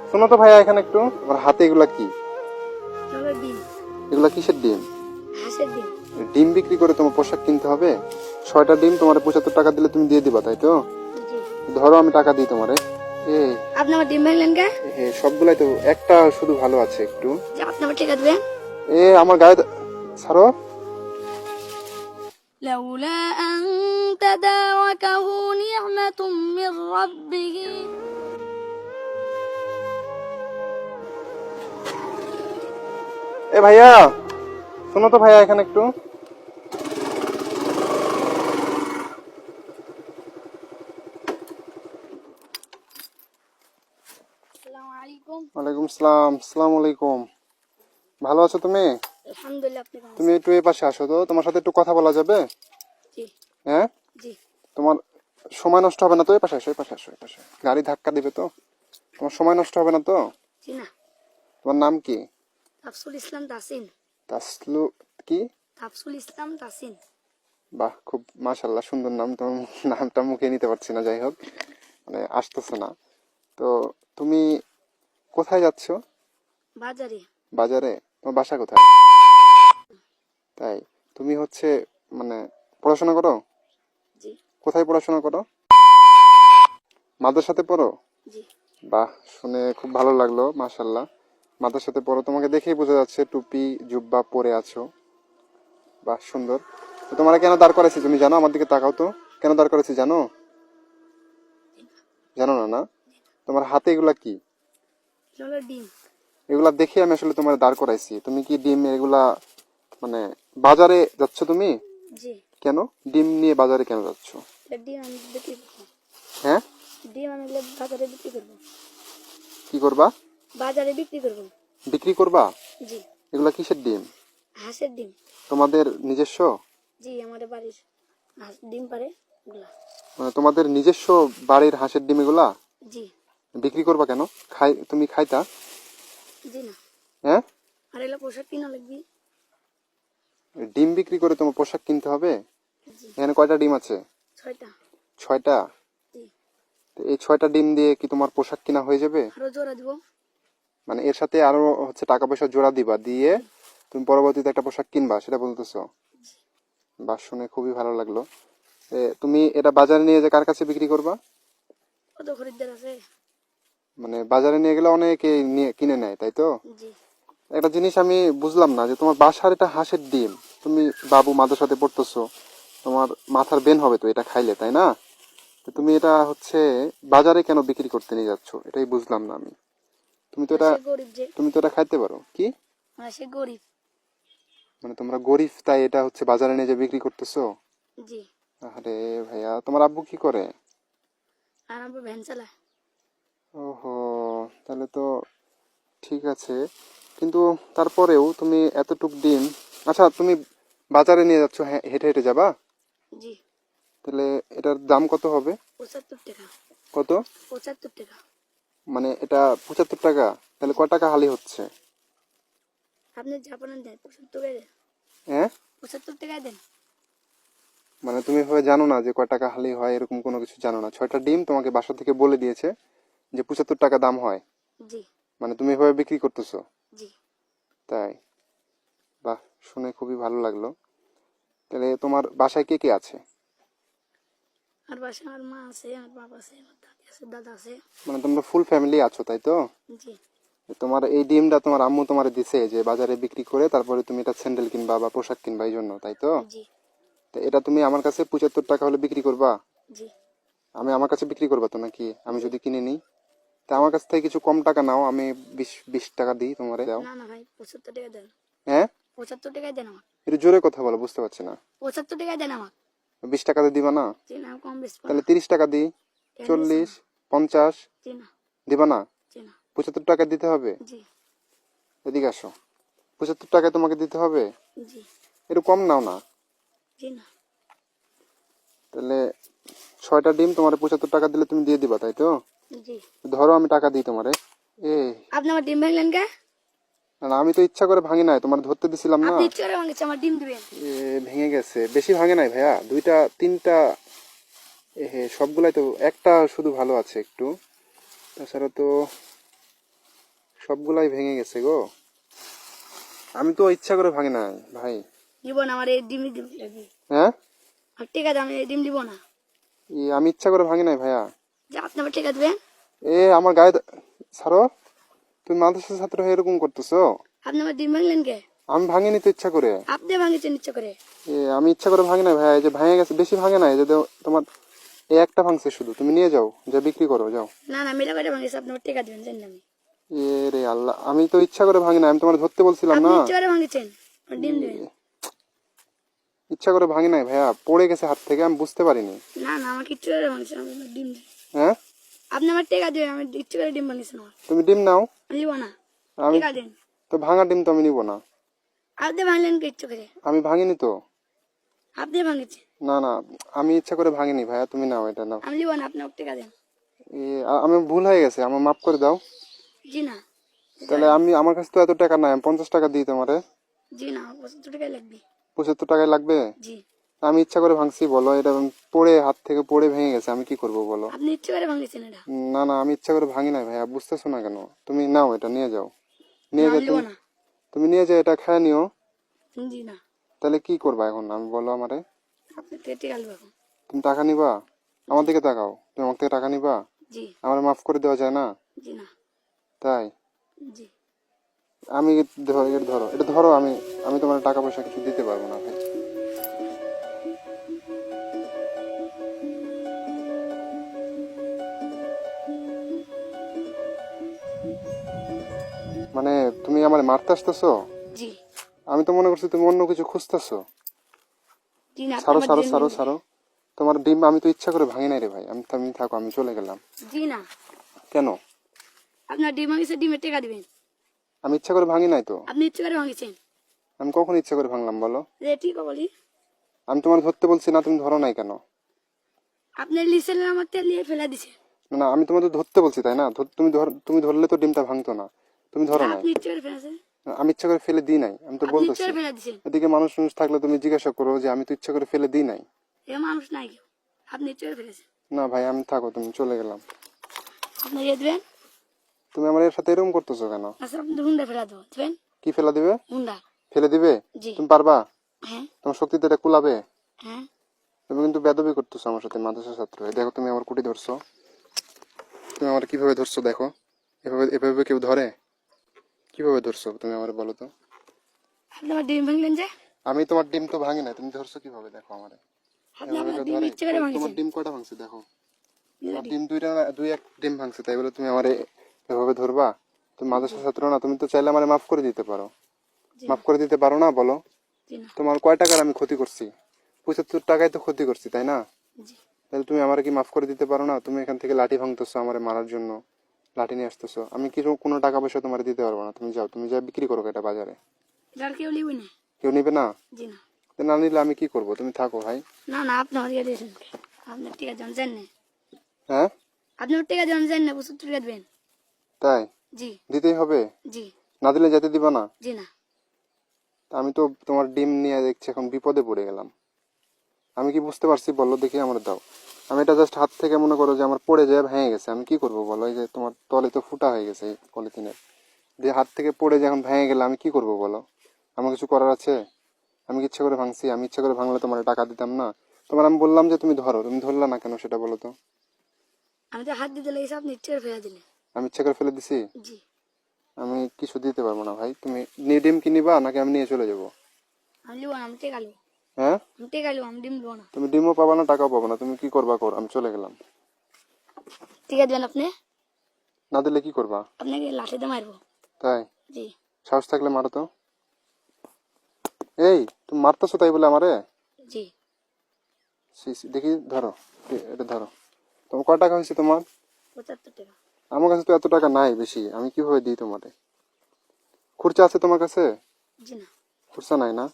শোনো তো ভাইয়া এখানে একটু, আমার হাতে এগুলা কি? আমার ডিম। এগুলা কিসের ডিম? হাঁসের ডিম। ডিম বিক্রি করে তোমার পোশাক কিনতে হবে? 6টা ডিম তোমার 75 টাকা দিলে তুমি দিয়ে দিবা, তাই তো? জি। ধরো আমি টাকা দিই তোমারে। এ আপনি আমার ডিম ভাঙলেন কে? সবগুলাই তো, একটা শুধু ভালো আছে একটু। যে আপনি আমার টিকা দেবেন? আমার গায়ে ছাড়ো। لولا أن تداركه نعمة من ربه ভাইয়া শোনো তো ভাইয়া এখানে একটু। السلام عليكم। ওয়ালাইকুম আসসালাম। আসসালামু আলাইকুম। ভালো আছো তুমি? আলহামদুলিল্লাহ, আপনি কেমন তুমি আছেন? একটু এই পাশে আসো তো, তোমার সাথে একটু কথা বলা যাবে? জি। হ্যাঁ, জি। তোমার সময় নষ্ট হবে না তো? এই পাশে আসো, এই পাশে আসো, এই পাশে। গাড়ি ধাক্কা দিবে তো? তোমার সময় নষ্ট হবে না তো? জি না। তোমার নাম কি? তাফসুল ইসলাম তাসিন। তাসলু কি? তাফসুল ইসলাম তাসিন। বাহ, খুব মাশাআল্লাহ সুন্দর নাম। তোমার নামটা মুখে নিতে পারছি না, যাই হোক, মানে আসতেছে না তো। তুমি কোথায় যাচ্ছ? বাজারে। বাজারে? তোমার বাসা কোথায়? তাই? তুমি হচ্ছে মানে পড়াশোনা করো? জি। কোথায় পড়াশোনা করো? মাদ্রাসাতে পড়ো? জি। বাহ, শুনে খুব ভালো লাগলো, মাশাআল্লাহ। মাদ্রাসাতে পড়ো, তোমাকে দেখেই বোঝা যাচ্ছে টুপি জুব্বা পরে আছো। বাহ, সুন্দর। তো তোমার কেন দাঁড় করাইছি তুমি জানো? আমার দিকে তাকাও তো। কেন দাঁড় করাইছি জানো? জানো না না? তোমার হাতে এগুলা কি? হলো ডিম। এগুলা দেখে আমি আসলে তোমার দাঁড় করাইছি। তুমি কি ডিম এগুলা মানে বাজারে যাচ্ছ তুমি? জি। কেন ডিম নিয়ে বাজারে কেন যাচ্ছ? এটা ডিম আমি বিক্রি করবো। হ্যাঁ, ডিম আমি এগুলো বাজারে বিক্রি করবো। কি করবা? বাজারে বিক্রি করবো। বিক্রি করবা? জি। এগুলা কিসের ডিম? হাঁসের ডিম। তোমাদের নিজস্ব? জি, আমাদের বাড়ির হাঁস ডিম পারে ওগুলা। মানে তোমাদের নিজস্ব বাড়ির হাঁসের ডিম এগুলা? জি। বিক্রি করবা কেন? তুমি খাইতা? জি না। হ্যাঁ, আর এগুলো পোশাক কিনা লাগবে। ডিম বিক্রি করে তোমার পোশাক কিনতে হবে? জি। এখানে কয়টা ডিম আছে? 6টা। 6টা? জি। তো এই 6টা ডিম দিয়ে কি তোমার পোশাক কিনা হয়ে যাবে? আরো জোড়া দিব। মানে এর সাথে আরো হচ্ছে টাকা পয়সা জোড়া দিবা, দিয়ে জি। তুমি পরবর্তীতে একটা পোশাক কিনবা, সেটা বলতেছো? জি। বা, শুনে খুবই ভালো লাগলো। তুমি এটা বাজারে নিয়ে যে কার কাছে বিক্রি করবা? কত খরিদ্দার আছে? মানে বাজারে নিয়ে গেলে অনেকে নিয়ে কিনে নেয়, তাই তো? জি। একটা জিনিস আমি বুঝলাম না, যে তোমার বাসার এটা হাঁসের ডিম, তুমি বাবু মাদ্রাসাতে পড়তেছো, তোমার মাথার বেন হবে তো এটা খাইলে, তাই না? তো তুমি এটা হচ্ছে বাজারে কেন বিক্রি করতে নিয়ে যাচ্ছ, এটাই বুঝলাম না আমি। তুমি তো এটা সে গরিব যে। তুমি তো এটা খাইতে পারো কি? সে গরিব। মানে তোমরা গরিব তাই এটা হচ্ছে বাজারে নিয়ে যে বিক্রি করতেছো? জি। আরে ভাইয়া, তোমার আব্বু কি করে? আর আমার ভ্যান চালায়। ওহো, তাহলে তো ঠিক আছে, কিন্তু তারপরেও তুমি এতটুক ডিম, আচ্ছা তুমি বাজারে নিয়ে যাচ্ছ, হেঁটে হেঁটে যাবা? জি। তাহলে এটার দাম কত হবে? 75 টাকা। কত? 75 টাকা। মানে এটা 75 টাকা? তাহলে ক টাকা হালি হচ্ছে? আপনি জাপানের দেন 75 টাকায় দেন। হ্যাঁ, 75 টাকায় দেন। মানে তুমি এভাবে জানো না যে কয় টাকা হালি হয়, এরকম কোনো কিছু জানো না? 6টা ডিম তোমাকে বাসা থেকে বলে দিয়েছে যে 75 টাকা দাম হয়, জি। মানে তুমি এভাবে বিক্রি করতেছো? জি। তাই? বাহ, শুনে খুবই ভালো লাগলো। তাহলে তোমার বাসায় কে কে আছে? আর বাসায় আমার মা আছে, আমার বাবা আছে, আমার দাদি আছে, দাদা আছে। মানে তোমরা ফুল ফ্যামিলি আছো, তাই তো? জি। তোমার এই ডিমটা তোমার আম্মু তোমার দিছে যে বাজারে বিক্রি করে তারপরে তুমি এটা স্যান্ডেল কিনবা বা পোশাক কিনবা, এই জন্য, তাই তো? জি। তো এটা তুমি আমার কাছে 75 টাকা হলে বিক্রি করবা? জি। আমার কাছে বিক্রি করবা তো নাকি, আমি জি। যদি কিনে নিই? তা আমার কাছ থেকে কিছু কম টাকা নাও, আমি 20 টাকা দিই তোমারে, দাও। না না ভাই, 75 টাকায় দেন। হ্যাঁ, 75 টাকায় দেন আমার। একটু জোরে কথা বলো, বুঝতে পারছি না। 75 টাকায় দেন আমার। 20 টাকাতে দিবা না? জি না, কম বেশি না। তাহলে 30 টাকা দিই। কেন বেশি 40, না? 50 জি না। দিবা না? জি না। 75 টাকা দিতে হবে? জি। এদিকে আসো, 75 টাকায় তোমাকে দিতে হবে? জি। একটু কম নাও না? জি না। তাহলে 6টা ডিম তোমার 75 টাকা দিলে তুমি দিয়ে দিবা, তাই তো? জি। ধরো আমি টাকা দিই তোমারে। এ আপনি আমার ডিম ভাঙলেন কে? না, আমি তো ইচ্ছা করে ভাঙি নাই, তোমার ধরতে দিছিলাম না। আপনি ইচ্ছে করে ভাঙছে, আমার ডিম দিবেন। ভেঙে গেছে, বেশি ভাঙে নাই ভাইয়া, 2টা 3টা। সবগুলাই তো, একটা শুধু ভালো আছে একটু, তাছাড়া তো সবগুলাই ভেঙে গেছে গো। আমি তো ইচ্ছা করে ভাঙি নাই ভাই। দিব না, আমার এই ডিম লাগবে। হ্যাঁ, আর ঠিক আছে, আমি এই ডিম দিব না। আমি ইচ্ছা করে ভাঙি নাই ভাইয়া। যে আপনি আমার টেকা দেবেন। আমার গায়ে ছাড়ো। তুমি মাদ্রাসা ছাত্র হয়ে এরকম করতেছো। আপনি আমার ডিম ভাঙলেন কে? আমি ভাঙিনি তো ইচ্ছা করে। আপনি ভাঙিয়েছেন ইচ্ছা করে। আমি ইচ্ছা করে ভাঙি নাই ভাইয়া, এই যে ভেঙে গেছে, বেশি ভাঙে নাই, যে তোমার এই একটা ভাঙছে শুধু, তুমি নিয়ে যাও, যা বিক্রি করো যাও। না না, মেলা করে ভাঙিয়েছে, আপনি আমার টেকা দেবেন জানি আমি। রে আল্লাহ, আমি তো ইচ্ছা করে ভাঙি নাই, আমি তোমার ধরতে বলছিলাম আপনি না। ইচ্ছা করে ভাঙিয়েছেন, আমার ডিম দেবেন। ইচ্ছা করে ভাঙি নাই ভাইয়া, পড়ে গেছে হাত থেকে, আমি বুঝতে পারিনি। না না, আমাকে ইচ্ছা করে ভাঙিয়েছেন, আমি আমার ডিম দেবেন। হ্যাঁ, আপনি আমার টেকা দেবেন, আমি ইচ্ছা করে ডিম ভাঙিয়েছেন আমার। তুমি ডিম নাও। আমি দিব না, আমি টেকা দেন। তো ভাঙা ডিম তো আমি নিব না। আপনি ভাঙলেন কে ইচ্ছা করে? আমি ভাঙিনি তো। আপনি ভাঙিয়েছেন। না না, আমি ইচ্ছা করে ভাঙিনি ভাইয়া, তুমি নাও, এটা নাও। আমি দিব না, আপনি আমার টেকা দেন। আমি ভুল হয়ে গেছে, আমার মাফ করে দাও। জি না। তাহলে আমার কাছে তো এত টাকা নাই, আমি 50 টাকা দিই তোমারে। জি না, 75 টাকাই লাগবে। 75 টাকায় লাগবে। জি। আমি ইচ্ছা করে ভাঙছি বলো, এটা পড়ে হাত থেকে পড়ে ভেঙে গেছে, আমি কি করব বলো। আপনি ইচ্ছা করে ভাঙিয়েছেন এটা। না না, আমি ইচ্ছা করে ভাঙি নাই ভাইয়া, বুঝতেছো না কেন? তুমি নাও, এটা নিয়ে যাও, না, নিয়ে আমি যাও দিব তুমি। না। তুমি নিয়ে যাও, এটা খেয়ে নিও। জি না। তাহলে কি করবা এখন, আমি বলো আমারে। আপনি টেকা দেবো এখন। তুমি টাকা নিবা? আমার দিকে তাকাও, তুমি আমার থেকে টাকা নিবা? জি। আমার মাফ করে দেওয়া যায় না? জি না। তাই জি। আমি এটা ধরো, এটা ধরো, আমি আমি তোমার টাকা পয়সা কিছু দিতে পারবো না ভাই। মানে তুমি আমার মারতে আসতেছো? জি। আমি তো মনে করছি তুমি অন্য কিছু খুঁজতেছো। জি না, আপনি ছাড়ো আমার ছাড়ো ডিম ছাড়ো দিন। ছাড়ো, তোমার ডিম আমি তো ইচ্ছা করে ভাঙি নাই রে ভাই, তুমি থাকো, আমি চলে গেলাম। জি না। কেন? আপনার ডিম ভাঙিয়েছে, ডিমের টেকা দিবেন। আমি ইচ্ছা করে ভাঙি নাই তো। আপনি ইচ্ছা করে ভাঙিয়েছেন। আমি কখন ইচ্ছা করে ভাঙলাম বলো? যে ঠিক বলি। আমি তোমার ধরতে বলছি না, তুমি ধরো নাই কেন? আপনি লিসেন আমার তেল দিয়ে ফেলে দিছে। না না, আমি তোমাদের ধরতে বলছি তাই না, তুমি ধরলে তো ডিমটা ভাঙতো না, তুমি ধরো নাই। আপনি ইচ্ছা করে ফেলেছেন। আমি ইচ্ছা করে ফেলে দিই নাই, আমি তো আপনি ইচ্ছা বলতেছি। করে ফেলে দিছেন। এদিকে মানুষ থাকলে তুমি জিজ্ঞাসা করো যে আমি তো ইচ্ছা করে ফেলে দিই নাই। এ মানুষ নাই কেউ। আপনি ইচ্ছা করে ফেলেছেন। না ভাই, আমি থাকো, তুমি চলে গেলাম। আপনি দিয়ে দেবেন। তুমি আমার এর সাথে এরকম করতেছো কেন? আচ্ছা, আপনি হুন্ডা ফেলা দেবো দেবেন। কি ফেলে দিবে? হুন্ডা। ফেলে দিবে? জি। তুমি পারবা? হ্যাঁ। তোমার শক্তিতে এটা কুলাবে? হ্যাঁ। তুমি কিন্তু বেদবি করতেছো আমার সাথে, মাদ্রাসা ছাত্র হয়ে। দেখো তুমি আমার কুটি ধরছো, তুমি আমার কিভাবে ধরছো দেখো। এভাবে এভাবে কেউ ধরে? কিভাবে ধরছো তুমি আমার বলো তো। আপনি আমার ডিম ভাঙলেন যে। আমি তোমার ডিম তো ভাঙি না, তুমি ধরছো কিভাবে দেখো আমারে। আপনি এভাবে আমার কেউ ডিম ধরে? ইচ্ছা করে তোমার ভাঙিয়েছেন। ডিম কয়টা ভাঙছে দেখো। তোমার দুইটা ডিম দুই এক ডিম ভাঙছে, তাই বলে তুমি আমারে এভাবে ধরবা? তুমি মাদ্রাসা ছাত্র না, তুমি তো চাইলে আমারে মাফ করে দিতে পারো। জি মাফ না। করে দিতে পারো না বলো? জি না। তোমার কয় টাকার আমি ক্ষতি করছি? 75 টাকায় তো ক্ষতি করছি তাই না? জি। তাহলে তুমি আমারে কি মাফ করে দিতে পারো না? তুমি এখান থেকে লাঠি ভাঙতেছো আমারে মারার জন্য, লাঠি নিয়ে আসতেছো, আমি কিছু কোনো টাকা পয়সা তোমার দিতে পারবো না। তুমি যাও, তুমি যা বিক্রি করো এটা বাজারে। এটা আর কেউ লিবই না। কেউ নিবে না? জি না। তো না নিলে আমি কি করবো? তুমি থাকো ভাই। না না, আপনি আমার দিয়েছেন। আপনার টিকা জন জান না। হ্যাঁ, আপনি আমার টিকা জন জান না, 75 টাকা দেবেন। তাই জি। দিতেই হবে? জি। না দিলে যেতে দিবা না? জি না। আমি তো তোমার ডিম নিয়ে দেখছি এখন বিপদে পড়ে গেলাম। আমি কি বুঝতে পারছি বলো দেখি, আমার দাও। আমি এটা জাস্ট হাত থেকে মনে করো যে আমার পড়ে যায় ভেঙে গেছে, আমি কি করবো বলো? এই যে তোমার তলে তো ফুটা হয়ে গেছে পলিথিনের, দিয়ে হাত থেকে পড়ে যখন ভেঙে গেলে আমি কি করবো বলো? আমার কিছু করার আছে? আমি কি ইচ্ছা করে ভাঙছি? আমি ইচ্ছা করে ভাঙলে তোমার টাকা দিতাম না? তোমার আমি বললাম যে তুমি ধরো, তুমি ধরলা না কেন সেটা বলো তো। আমি তো হাত দিতে লেগেছি, আপনি ইচ্ছে করে ফেলে দিলেন। আমি ইচ্ছা করে ফেলে দিছি? জি। আমি কিছু দিতে পারবো না ভাই, তুমি ডিম কি নিবা নাকি আমি নিয়ে চলে যাবো? আমি লিবো না, আমি টেকা লিবো। হ্যাঁ, আমি টেকা লিবো, আমি ডিম লিবো না। তুমি ডিমও পাবা না, টাকাও পাবো না, তুমি কি করবা কর, আমি চলে গেলাম। টিকা দেবেন আপনি? না দিলে কি করবা? আপনাকে লাঠিতে মারবো। তাই? জি। সাহস থাকলে মারো তো। এই তুমি মারতেছো তাই বলে আমারে? জি। দেখি ধরো, এটা ধরো। তোমার কয় টাকা হয়েছে তোমার? 75 টাকা। আমার কাছে তো এত টাকা নাই বেশি, আমি কিভাবে দিই তোমারে? খুরচা আছে তোমার কাছে? জি না। খুরচা নাই না?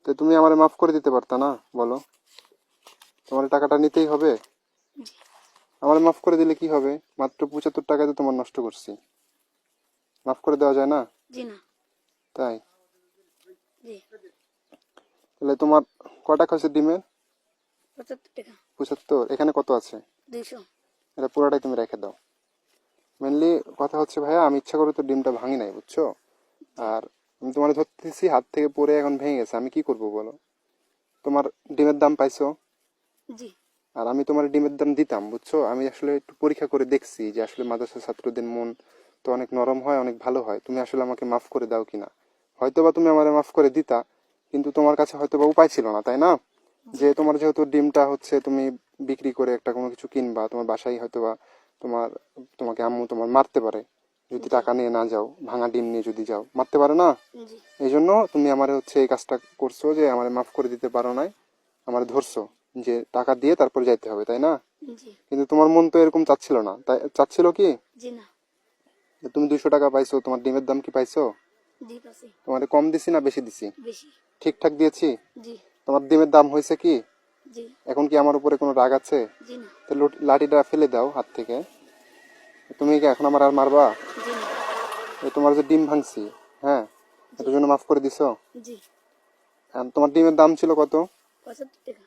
তো তুমি আমারে মাফ করে দিতে পারতা না বলো? তোমার এই টাকাটা নিতেই হবে? জি। আমারে মাফ করে দিলে কি হবে? মাত্র 75 টাকায় তো তোমার নষ্ট করছি, মাফ করে দেওয়া যায় না? জি না। তাই? জি। তাহলে তোমার কয় টাকা হয়েছে ডিমের? 75 টাকা। 75? এখানে কত আছে? 200। এটা পুরোটাই তুমি রেখে দাও। মেনলি কথা হচ্ছে ভাইয়া, আমি ইচ্ছা করে তো ডিমটা ভাঙি নাই, বুঝছো? আর আমি তোমার ধরতেছি, হাত থেকে পড়ে এখন ভেঙে গেছে, আমি কি করব বলো? তোমার ডিমের দাম পাইছো, জি আর আমি তোমার ডিমের দাম দিতাম, বুঝছো? আমি আসলে একটু পরীক্ষা করে দেখছি যে আসলে মাদ্রাসা ছাত্রদের মন তো অনেক নরম হয়, অনেক ভালো হয়, তুমি আসলে আমাকে মাফ করে দাও কিনা। হয়তোবা তুমি আমারে মাফ করে দিতা, কিন্তু তোমার কাছে হয়তোবা উপায় ছিল না, তাই না? যে তোমার যেহেতু ডিমটা হচ্ছে তুমি বিক্রি করে একটা কোনো কিছু কিনবা, তোমার বাসায় হয়তোবা তোমার তোমাকে আম্মু তোমার মারতে পারে যদি টাকা নিয়ে না যাও, ভাঙা ডিম নিয়ে যদি যাও, মারতে পারে না? জি এই জন্য তুমি আমারে হচ্ছে এই কাজটা করছো যে আমারে মাফ করে দিতে পারো নাই, আমারে ধরছো যে টাকা দিয়ে তারপর যাইতে হবে, তাই না? জি কিন্তু তোমার মন তো এরকম চাচ্ছিল না, তাই চাচ্ছিল কি জি না যে তুমি 200 টাকা পাইছো, তোমার ডিমের দাম কি পাইছো? জি পাচ্ছি তোমারে কম দিছি না বেশি দিছি? বেশি ঠিকঠাক দিয়েছি। জি তোমার ডিমের দাম হয়েছে কি? জি এখন কি আমার উপরে কোনো রাগ আছে? জি না তো লাঠিটা ফেলে দাও হাত থেকে। তুমি কি এখন আমার আর মারবা? জি না এই তোমার যে ডিম ভাঙছি, হ্যাঁ, এটার জন্য মাফ করে দিছো। জি আর তোমার ডিমের দাম ছিল কত? 75 টাকা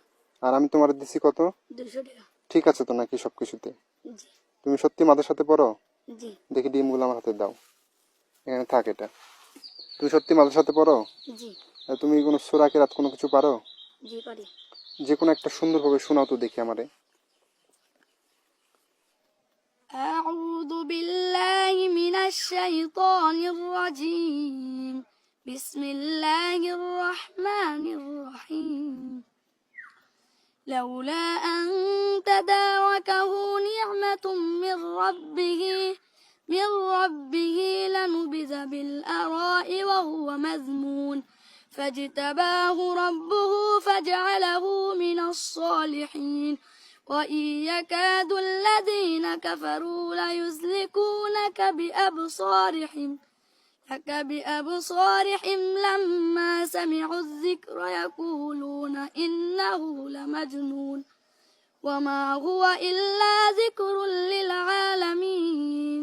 আর আমি তোমার দিছি কত? 200 টাকা ঠিক আছে তো নাকি সবকিছুতে? জি তুমি সত্যি মাদের সাথে পড়ো? জি দেখি ডিমগুলো আমার হাতে দাও, এখানে থাক এটা। তুমি সত্যি মাদের সাথে পড়ো? জি আর তুমি কোনো সূরা কেরাত কোনো কিছু পারো? জি পারি যে কোনো একটা সুন্দরভাবে শোনাও তো দেখি আমারে। أعوذ بالله من الشيطان الرجيم بسم الله الرحمن الرحيم لولا أن تداركه نعمة من ربه لنبذ بالأراء وهو مذموم فاجتباه ربه فجعله من الصالحين وإن يكاد الذين كفروا ليزلقونك بأبصارهم لما سمعوا الذكر يقولون إنه لمجنون وما هو إلا ذكر للعالمين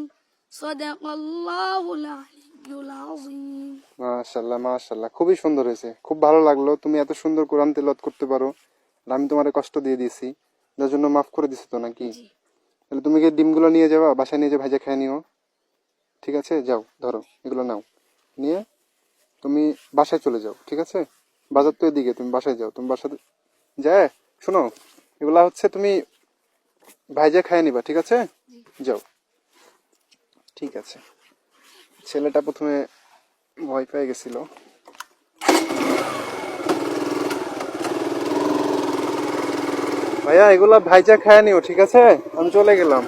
صدق الله العلي العظيم মাশাআল্লাহ মাশাআল্লাহ, খুবই সুন্দর হয়েছে, খুব ভালো লাগলো। তুমি এত সুন্দর কোরআন তেলাওয়াত করতে পারো, আর আমি তোমারে কষ্ট দিয়ে দিয়েছি, যার জন্য মাফ করে দিছো তো নাকি? জি তাহলে তুমি কি ডিমগুলো নিয়ে যাবা, বাসায় নিয়ে যাও, ভাজা খেয়ে নিও। ঠিক আছে, যাও ধরো এগুলো নাও, নিয়ে তুমি বাসায় চলে যাও, ঠিক আছে? বাজার তো এদিকে, তুমি বাসায় যাও, তুমি বাসায় যায় শোনো, এগুলা হচ্ছে তুমি ভাইজা খায় নিবা, ঠিক আছে? যাও। ঠিক আছে। ছেলেটা প্রথমে ভয় পেয়ে গেছিল। ভাইয়া এগুলা ভাইজা খায় নিও, ঠিক আছে? আমি চলে গেলাম।